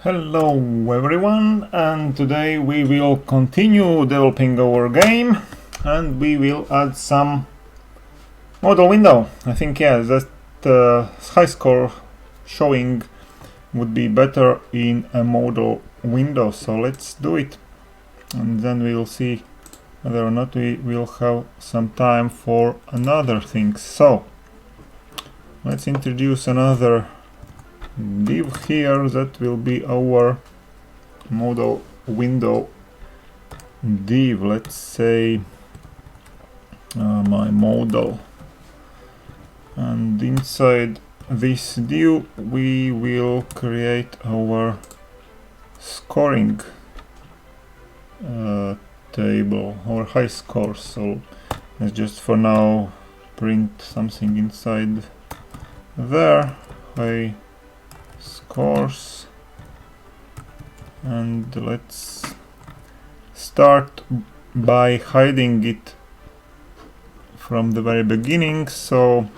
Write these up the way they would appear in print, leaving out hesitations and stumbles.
Hello everyone, and today we will continue developing our game and we will add some model window. I think that high score showing would be better in a model window, so let's do it and then we will see whether or not we will have some time for another thing. So let's introduce another div here that will be our model window div. Let's say my model, and inside this div we will create our scoring table, our high scores. So let's just for now print something inside there, high scores, and let's start by hiding it from the very beginning. So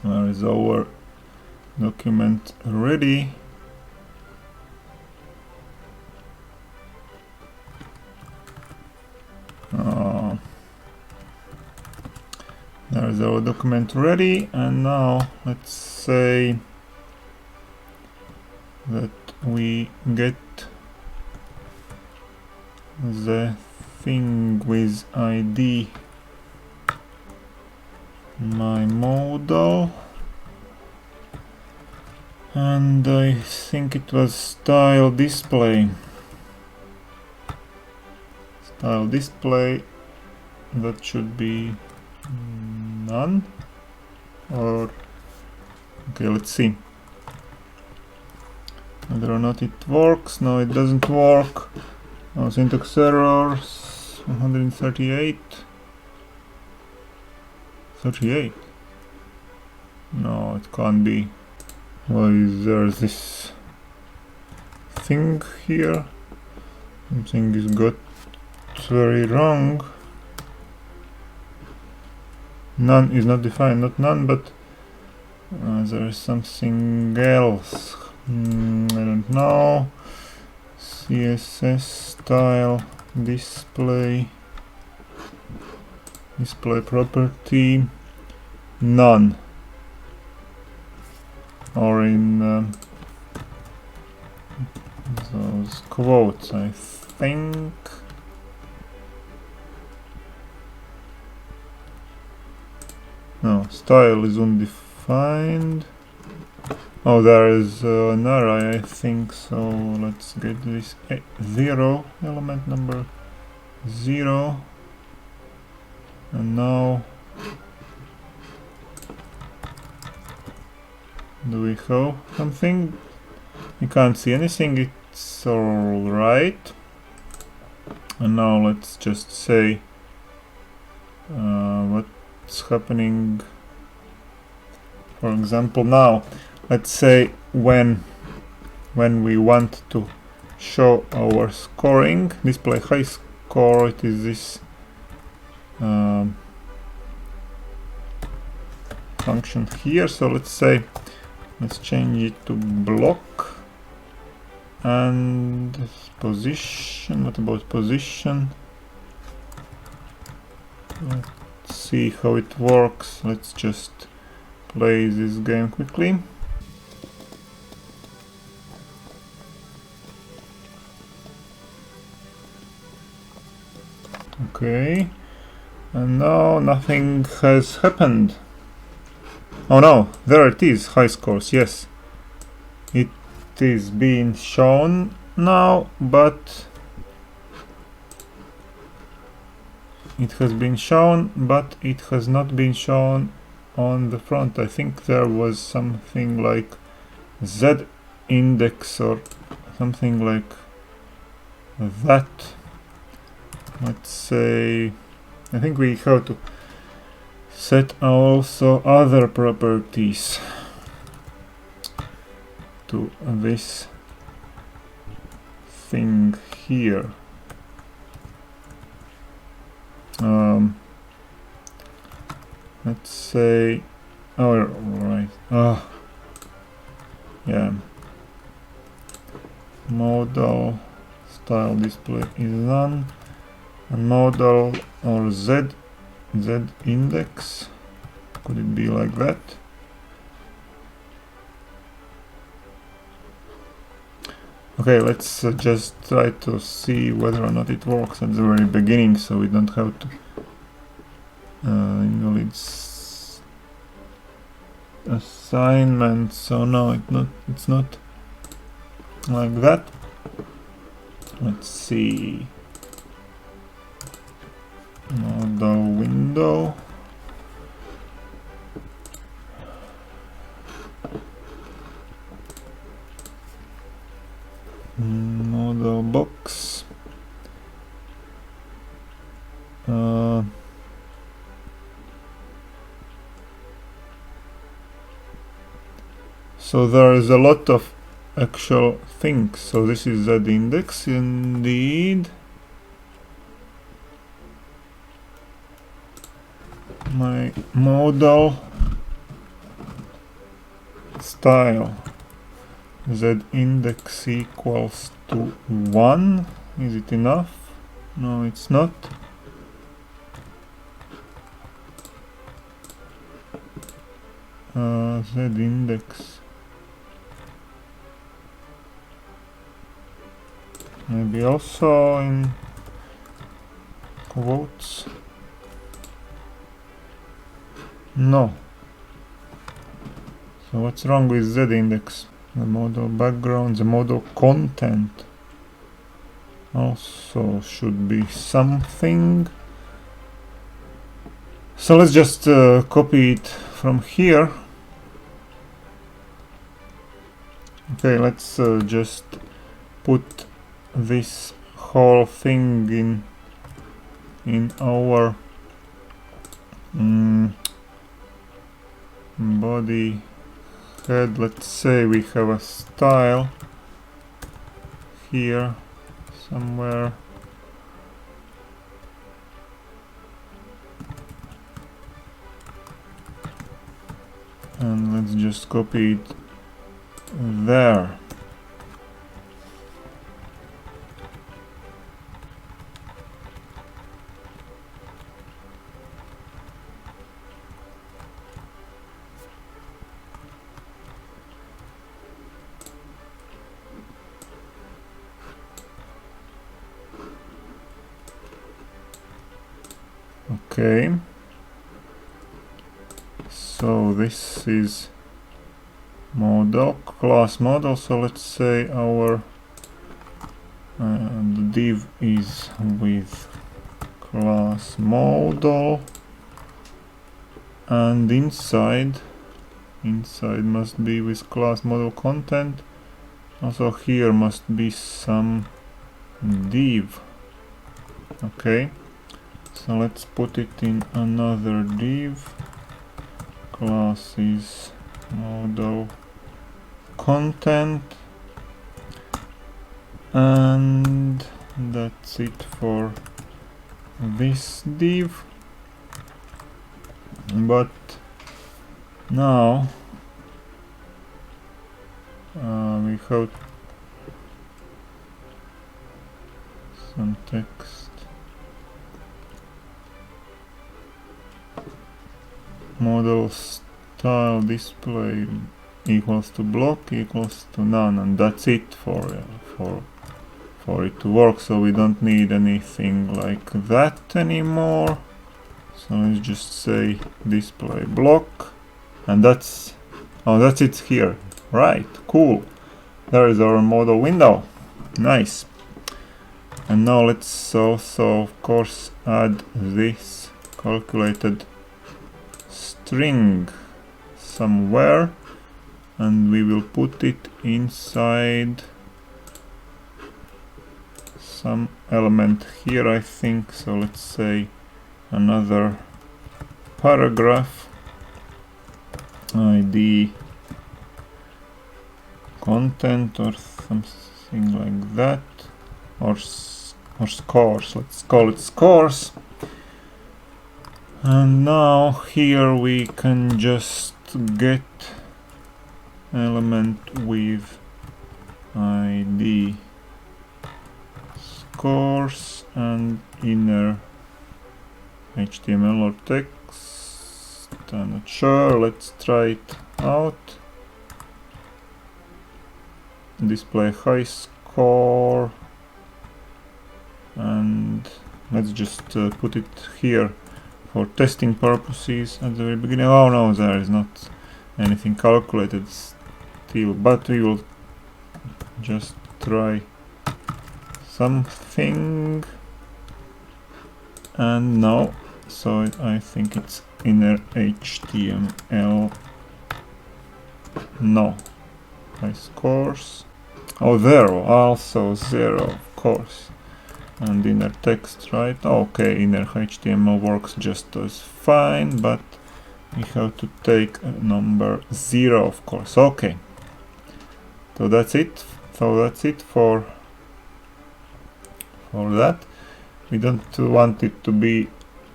where is our document ready? There is our document ready, and now let's say that we get the thing with ID my model, and I think it was style display. Style display, that should be none, or okay, let's see whether or not it works. No, it doesn't work. Oh, syntax errors 138. 38. No, it can't be. Why is there this thing here? Something is got very wrong. None is not defined, not none, but there is something else. I don't know. CSS style display property none, or in those quotes, I think. No, style is undefined. Oh, there is an array, I think, so let's get this 0, element number 0, and now do we have something? We can't see anything, it's alright. And now let's just say what's happening. For example, now let's say when we want to show our scoring, display high score, it is this function here. So let's say, let's change it to block, and position. What about position? Let's see how it works. Let's just play this game quickly. Okay, and now nothing has happened. Oh no, there it is, high scores, yes. It is being shown now, but it has been shown, but it has not been shown on the front. I think there was something like Z index or something like that. Let's say, I think we have to set also other properties to this thing here. Let's say, oh right, yeah, modal style display is none, and modal or z index, could it be like that? Okay, let's just try to see whether or not it works at the very beginning, so we don't have to invalids assignment. So no, it's not like that. Let's see. Modal window. Modal box. So there is a lot of actual things. So this is the index indeed. My modal style z index equals to 1. Is it enough? No, it's not. Z index. Maybe also in quotes. No. So what's wrong with Z index? The model background, the model content also should be something. So let's just copy it from here. Okay, let's just put this whole thing in our body head. Let's say we have a style here somewhere. And let's just copy it there. Okay, so this is model, class model. So let's say our the div is with class model, and inside must be with class model content. Also here must be some div. Okay. So let's put it in another div. Class is model content, and that's it for this div. But now we have some text. Model style display equals to block equals to none, and that's it for it to work. So we don't need anything like that anymore. So let's just say display block, and that's it here. Right, cool. There is our model window. Nice. And now let's also of course add this calculated string somewhere, and we will put it inside some element here, I think. So let's say another paragraph id content or something like that, or scores. Let's call it scores. And now here we can just get element with id scores and inner HTML or text. I'm not sure. Let's try it out. Display high score, and let's just put it here for testing purposes at the very beginning. Oh no, there is not anything calculated still, but we will just try something. And no, so I think it's inner HTML. No, high scores. Oh, there, also 0, of course. And inner text, right? Okay, inner HTML works just as fine, but we have to take a number 0, of course. Okay, so that's it. So that's it for that. We don't want it to be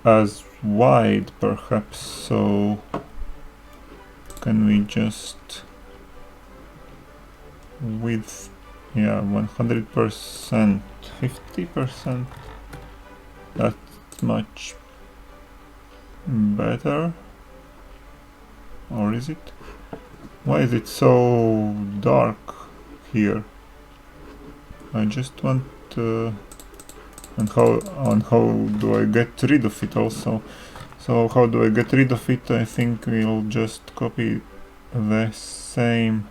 as wide, perhaps. So can we just width? Yeah, 100%, 50%. That's much better. Or is it? Why is it so dark here? I just want and how do I get rid of it also? So how do I get rid of it? I think we'll just copy the same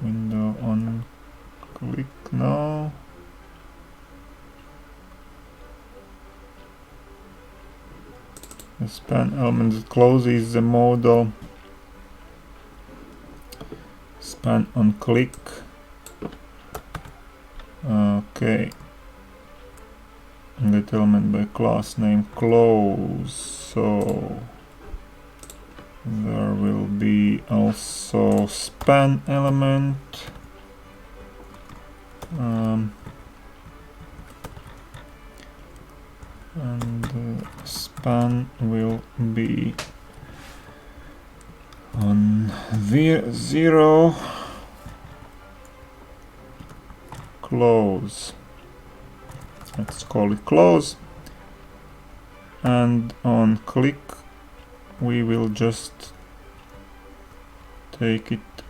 window on click now. The span element that closes the modal. Span on click. Okay. Get element by class name close. So there will be also span element. And span will be on 0 close. Let's call it close. And on click we will just take it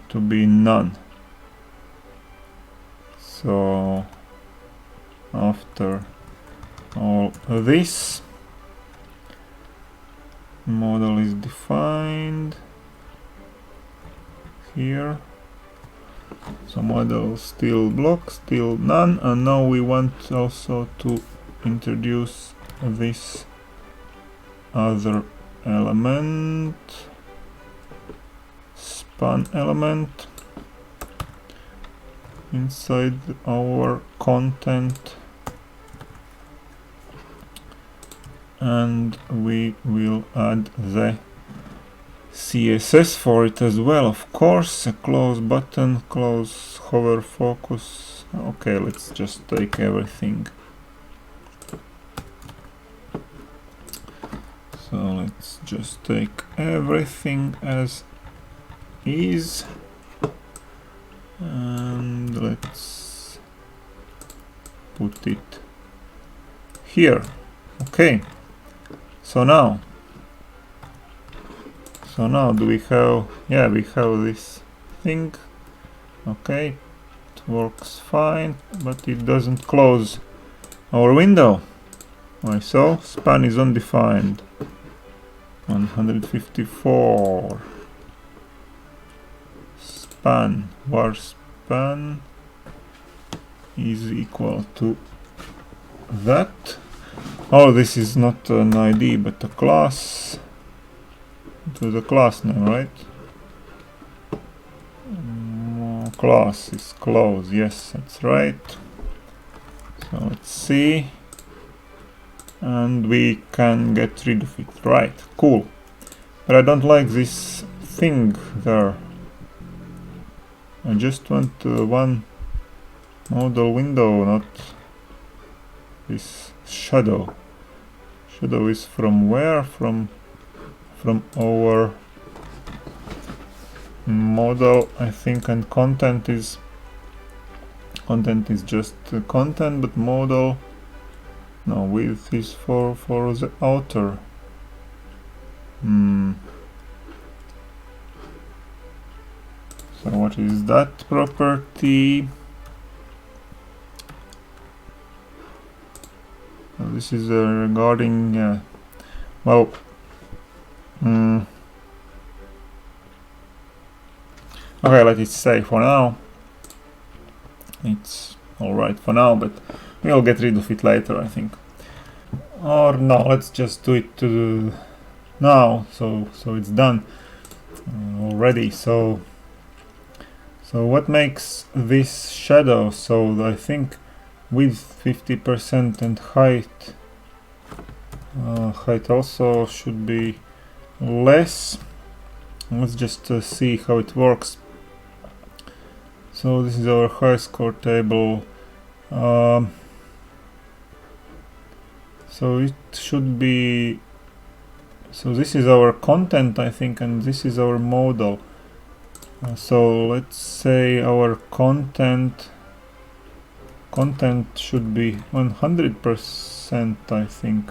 to be none. So after all this, model is defined here. So model still block, still none, and now we want also to introduce this other element, span element, inside our content, and we will add the CSS for it as well, of course. A close button, close hover focus. Okay, let's just take everything. So let's just take everything as is, and let's put it here. Okay, so now do we have, yeah, we have this thing. Okay, it works fine, but it doesn't close our window. Why so? Span is undefined. 154 span, var span is equal to that. Oh, this is not an ID but a class. It was a class name, right? Class is close, yes, that's right. So let's see. And we can get rid of it, right, cool. But I don't like this thing there. I just want one modal window, not this shadow. Shadow is from where? From our model, I think, and content is just content, but model, no, width is for the outer. So what is that property? This is regarding well, okay, let it stay for now. It's alright for now, but we'll get rid of it later, I think. Or no, let's just do it now, so it's done already. So what makes this shadow? So I think width 50% and height also should be less. Let's just see how it works. So this is our high score table. So it should be, so this is our content, I think, and this is our model. So let's say our content should be 100%, I think,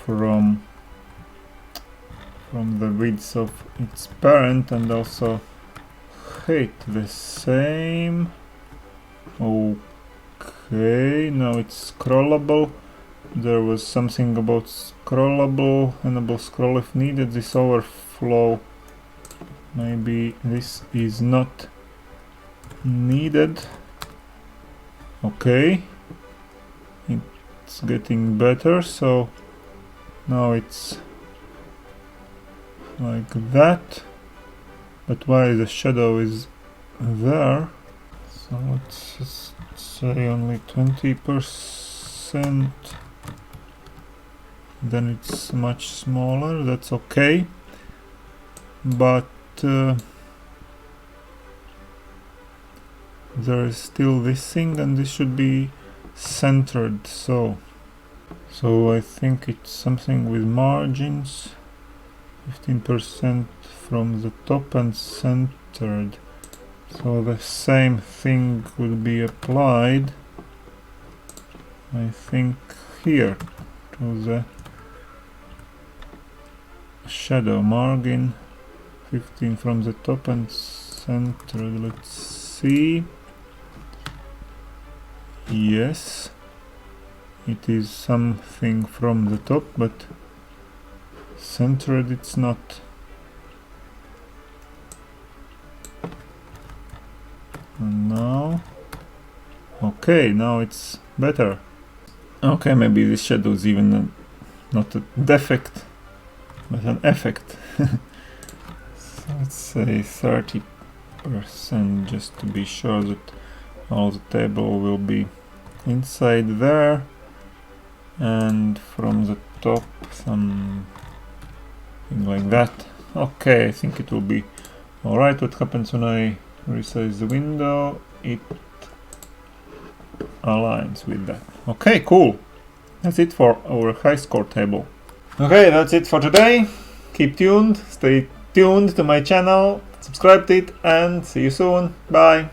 from the width of its parent, and also height the same. Okay, now it's scrollable. There was something about scrollable, enable scroll if needed. This overflow, maybe this is not needed. Okay, it's getting better. So now it's like that, but why the shadow is there? So let's just say only 20%, then it's much smaller. That's okay, but there is still this thing, and this should be centered. So I think it's something with margins, 15% from the top and centered. So the same thing would be applied, I think, here to the shadow margin, 15 from the top and centered. Let's see. Yes, it is something from the top, but centered it's not. And now, okay, now it's better. Okay, maybe this shadow is even not a defect, but an effect. So let's say 30%, just to be sure that all the table will be inside there, and from the top something like that. Okay, I think it will be alright. What happens when I resize the window? It aligns with that. Okay, cool. That's it for our high score table. Okay, that's it for today. Keep tuned, stay tuned to my channel, subscribe to it, and see you soon. Bye.